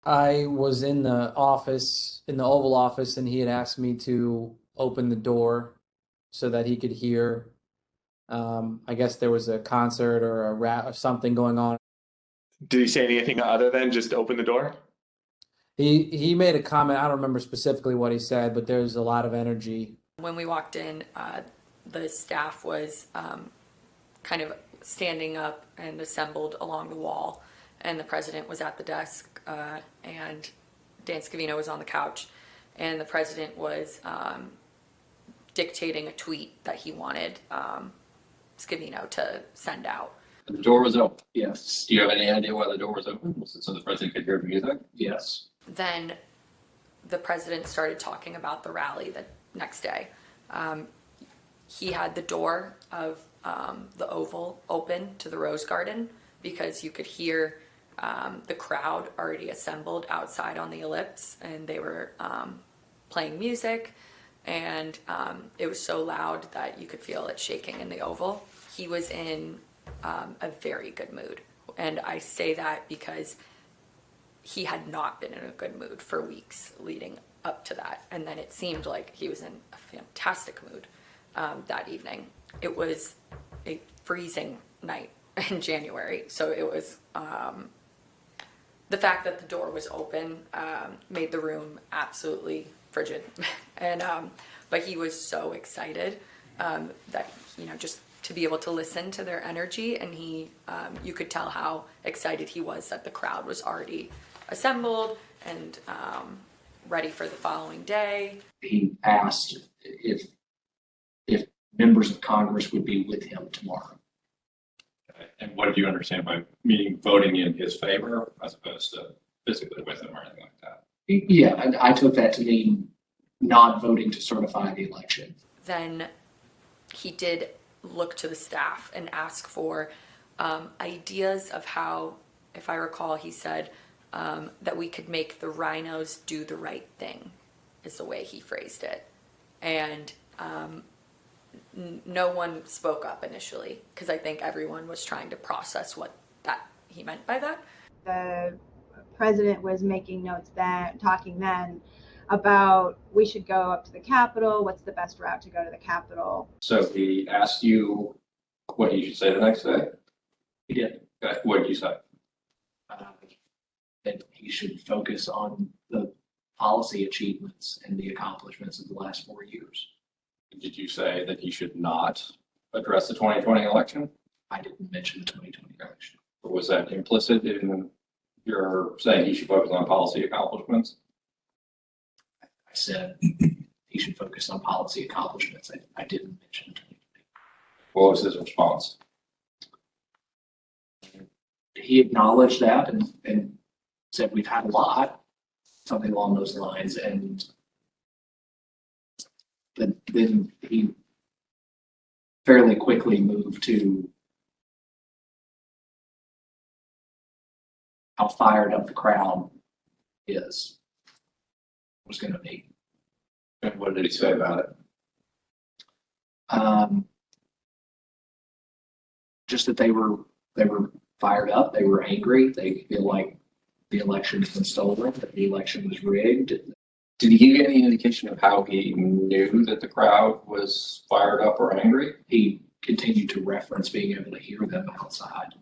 I was in the office, in the Oval Office, and he had asked me to open the door so that he could hear. I guess there was a concert or a rap or something going on. Did he say anything other than just open the door? He made a comment. I don't remember specifically what he said, but there's a lot of energy. When we walked in, the staff was kind of standing up and assembled along the wall, and the president was at the desk, and Dan Scavino was on the couch, and the president was dictating a tweet that he wanted Scavino to send out. The door was open. Yes. Do you have any idea why the door was open? Was it so the president could hear the music? Yes. Then the president started talking about the rally the next day. He had the door of the Oval open to the Rose Garden because you could hear the crowd already assembled outside on the ellipse, and they were playing music, and it was so loud that you could feel it shaking in the Oval. He was in a very good mood, and I say that because he had not been in a good mood for weeks leading up to that, and then it seemed like he was in a fantastic mood that evening. It was a freezing night in January, so it was the fact that the door was open made the room absolutely frigid. And but he was so excited that, just to be able to listen to their energy, and you could tell how excited he was that the crowd was already assembled and ready for the following day. He asked if members of Congress would be with him tomorrow. And what did you understand by meaning voting in his favor as opposed to physically with him or anything like that? Yeah, I took that to mean not voting to certify the election. Then he did look to the staff and ask for ideas of how, if I recall, he said that we could make the rhinos do the right thing, is the way he phrased it. And no one spoke up initially because I think everyone was trying to process what that he meant by that. The president was making notes then, talking then about we should go up to the Capitol. What's the best route to go to the Capitol? So he asked you what you should say the next day? He did. Okay. What did you say? That he should focus on the policy achievements and the accomplishments of the last 4 years. Did you say that he should not address the 2020 election? I didn't mention the 2020 election. Or was that implicit in your saying he should focus on policy accomplishments? I said he should focus on policy accomplishments. I didn't mention 2020. What was his response? He acknowledged that and said we've had a lot, something along those lines, and then he fairly quickly moved to how fired up the crowd was going to be. And what did he say about it? Just that they were fired up, they were angry, they feel like the election has been stolen, that the election was rigged. Did he give you any indication of how he knew that the crowd was fired up or angry? He continued to reference being able to hear them outside.